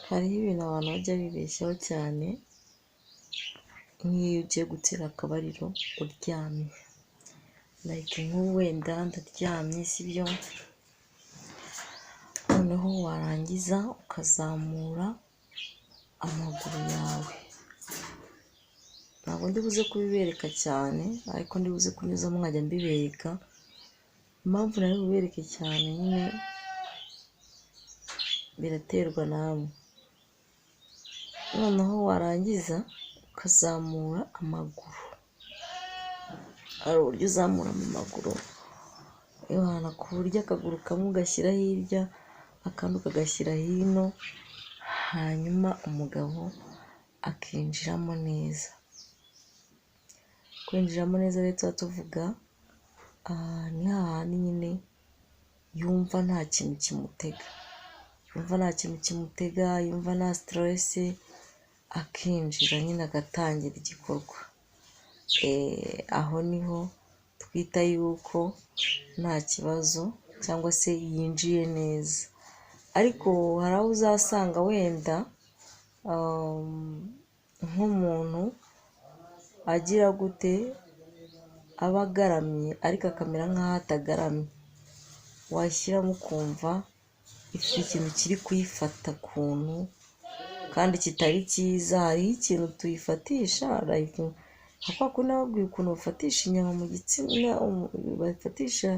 Hariho ibintu abantu bajya bibeshyaho cyane nk'iyo ugiye gutera akabariro uryamye, like nk'ubu wenda ndaryamye sibyo, noneho warangiza ukazamura amaguru yawe. Ntabwo ndi buze kubibereka cyane ariko ndi buze kunyuzamo nkajya mbibereka. Impamvu nari bubereke cyane nyine biraterwa namwe. Noneho warangiza ukazamura amaguru, hari uburyo uzamura mu maguru yohana ku buryo akaguru kamwe ugashyira hirya akandi ukagashyira hino, hanyuma umugabo akinjiramo neza. Kwinjiramo neza rero tuba tuvuga ni hahandi nyine yumva nta kintu kimutega, yumva nta stress, akinjira nyine agatangira igikorwa. Aho niho twita yuko nta kibazo cyangwa se yinjiye neza. Ariko hari aho uzasanga wenda nk'umuntu agira gute, aba agaramye ariko akamera nk'aho atagaramye, washyiramo ukumva ifite ikintu kiri kuyifata kuntu kandi kitari cyiza. Hariho ikintu tuyifatisha like nka kundi nababwiye ukuntu bafatisha inyama mu gitsina, bafatisha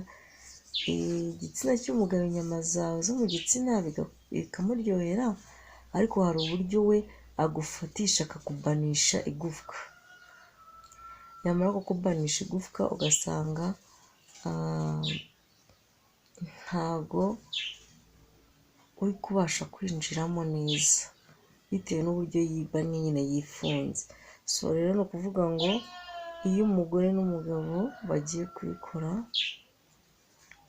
igitsina cy'umugabo inyama zawe zo mu gitsina bikamuryohera, ariko hari uburyo we agufatisha akakubanisha igufwa. Yamara kukubanisha igufwa ugasanga ntago uri kubasha kwinjiramo neza bitewe n'uburyo yibanye nyine yifunze. So rero ni ukuvuga ngo iyo umugore n'umugabo bagiye kubikora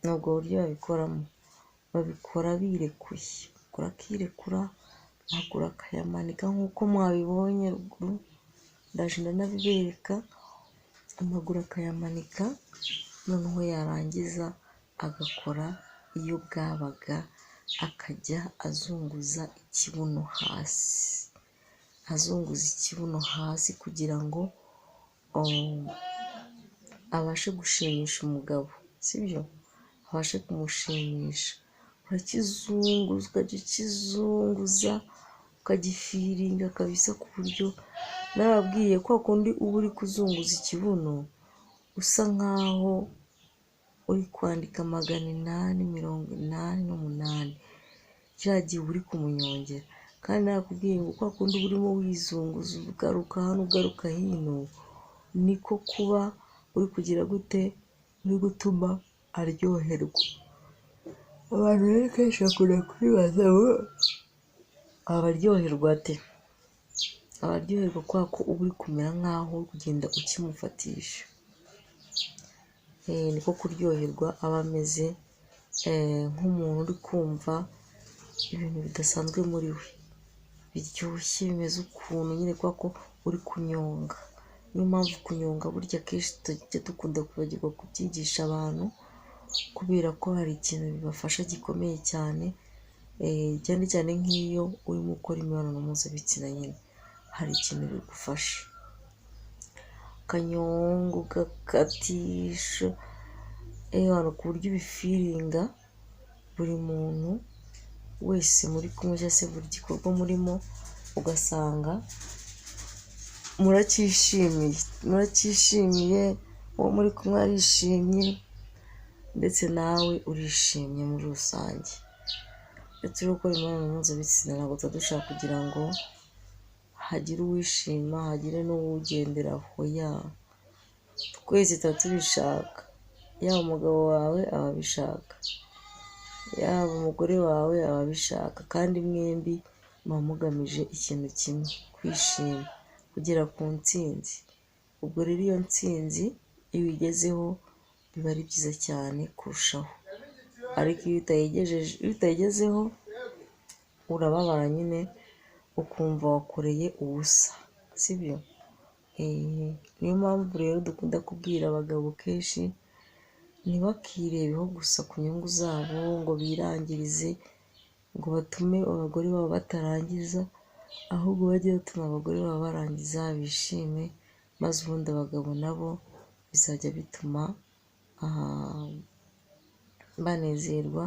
nubwo buryo babikoramo, babikora birekuye, akaguru akirekura, amaguru akayamanika nk'uko mwabibonye ruguru, ndaje ndanabibereka. Amaguru akayamanika, noneho yarangiza agakora iyo bwabaga, akajya azunguza ikibuno hasi, kugira ngo abashe gushimisha umugabo, sibyo? Abashe kumushimisha. Urakizunguza, ukajya ukizunguza, ukagifiringa kabisa ku buryo nababwiye kwa kundi uba uri kuzunguza ikibuno usa nkaho uri kwandika 888, cya gihe uri kumunyongera. Kandi nakubwiye ngo kwa kundi uba urimo wizunguza ugaruka hano ugaruka hino, niko kuba uri kugira gute, uri gutuma aryoherwa. Abantu rero kenshi bakunda kwibaza ngo abaryoherwa ate? Abaryoherwa kubera ko uba uri kumera nkaho uri kugenda ukimufatisha. Niko kuryoherwa aba ameze, nk'umuntu uri kumva ibintu bidasanzwe muri we, biryoshye bimeze ukuntu nyine kubera ko uri kunyonga. Niyo mpamvu kunyonga burya kenshi tujya dukunda kwibagirwa kubyigisha abantu, kubera ko hari ikintu bibafasha gikomeye cyane, cyane cyane nk'iyo urimo ukora imibonano mpuzabitsina nyine hari ikintu bigufasha. Ukanyonga, ugakatisha, ku buryo ubifiringa buri muntu wese muri kumwe cyangwa se buri gikorwa murimo, ugasanga muracyishimiye, uwo muri kumwe arishimye ndetse nawe urishimye muri rusange. Iyo turi gukora imibonano mpuzabitsina ntabwo tuba dushaka kugira ngo hagire uwishima hagire n'uwugendera aho, twese tuba tubishaka. Yaba umugabo wawe aba abishaka, yaba umugore wawe aba abishaka, kandi mwembi muba mugamije ikintu kimwe, kwishima, kugera ku ntsinzi. Ubwo rero iyo ntsinzi iyo uyigezeho biba ari byiza cyane kurushaho, ariko iyo utayigezeho urababara nyine ukumva wakoreye ubusa, sibyo? Niyo mpamvu rero dukunda kubwira abagabo kenshi ntibakirebeho gusa ku nyungu zabo ngo birangirize, ngo batume abagore babo batarangiza, ahubwo bajye batuma abagore babo barangiza bishime, maze ubundi abagabo nabo bizajya bituma banezerwa,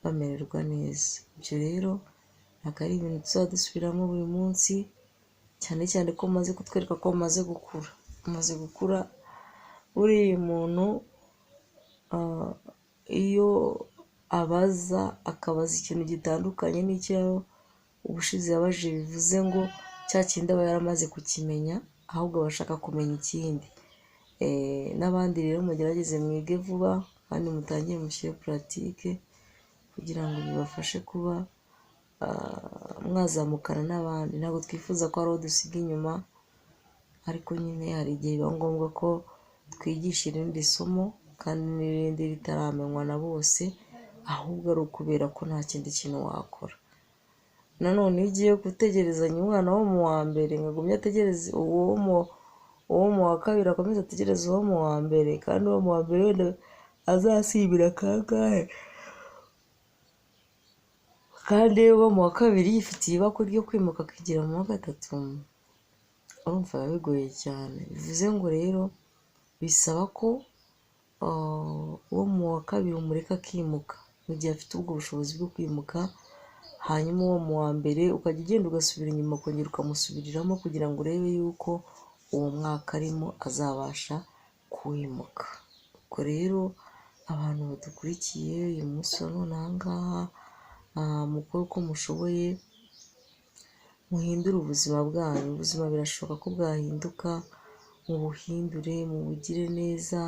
bamererwa neza. Ibyo rero ntabwo ari ibintu tuzajya dusubiramo buri munsi, cyane cyane ko umaze kutwereka ko umaze gukura. Umaze gukura, buriya umuntu iyo abaza akabaza ikintu gitandukanye n'icyo ubushize yabajije, bivuze ngo cya kindi aba yaramaze kukimenya, ahubwo aba ashaka kumenya ikindi. N'abandi rero mugerageze mwige vuba kandi mutangire mushyire puratike kugira ngo bibafashe kuba mwazamukana n'abandi. Ntabwo twifuza ko hari uwo dusiga inyuma, ariko nyine hari igihe biba ngombwa ko twigisha irindi somo kandi n'irindi ritaramenywa na bose, ahubwo ari ukubera ko nta kindi kintu wakora. Nanone iyo ugiye gutegerezanya umwana wo mu wa mbere ngo agumye ategereze uwo mu wa kabiri akomeze ategereze uwo mu wa mbere, kandi uwo mu wa mbere wenda azasibira kangahe, kandi uwo mu wa kabiri yifitiye ibakwe ryo kwimuka akigira mu wa gatatu, urumva biba bigoye cyane. Bivuze ngo rero bisaba ko uwo mu wa kabiri umureka akimuka mu gihe afite ubwo bushobozi bwo kwimuka, hanyuma uwo mu wa mbere ukajya ugenda ugasubira inyuma ukongera ukamusubiriramo kugira ngo urebe yuko uwo mwaka arimo azabasha kuwimuka. Ubwo rero abantu badukurikiye uyu munsi wa none aha ngaha, mukore uko mushoboye muhindure ubuzima bwanyu. Ubuzima birashoboka ko bwahinduka, mubuhindure, mubugire neza,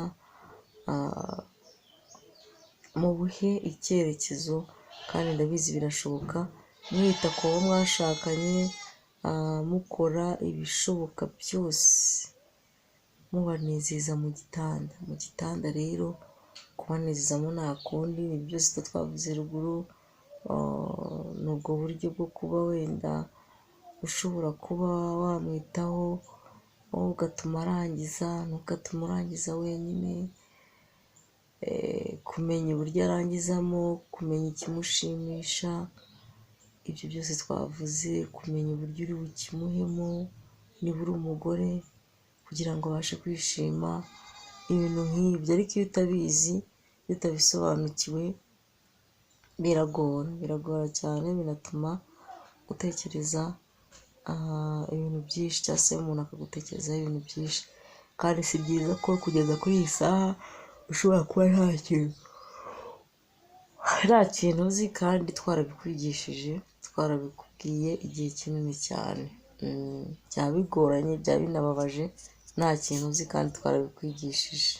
mubuhe icyerekezo, kandi ndabizi birashoboka, mwita ku bo mwashakanye, mukora ibishoboka byose mubanezeza mu gitanda. Mu gitanda rero kubanezezamo nta kundi, ni byose twavuze ruguru. Ni ubwo buryo bwo kuba wenda ushobora kuba wamwitaho, ugatuma arangiza, ntugatuma urangiza wenyine, kumenya uburyo arangizamo, kumenya ikimushimisha, ibyo byose twavuze, kumenya uburyo uri bukimuhemo niba uri umugore, kugira ngo abashe kwishima, ibintu nk'ibyo. Ariko iyo utabizi, iyo utabisobanukiwe, biragora cyane, binatuma utekereza ibintu byinshi, cyangwa se umuntu akagutekerezaho ibintu byinshi, kandi si byiza ko kugeza kuri iyi saha ushobora kuba nta kintu uzi, kandi twarabikwigishije, twarabikubwiye igihe kinini cyane. Byaba bigoranye, byaba binababaje, nta kintu uzi kandi twarabikwigishije.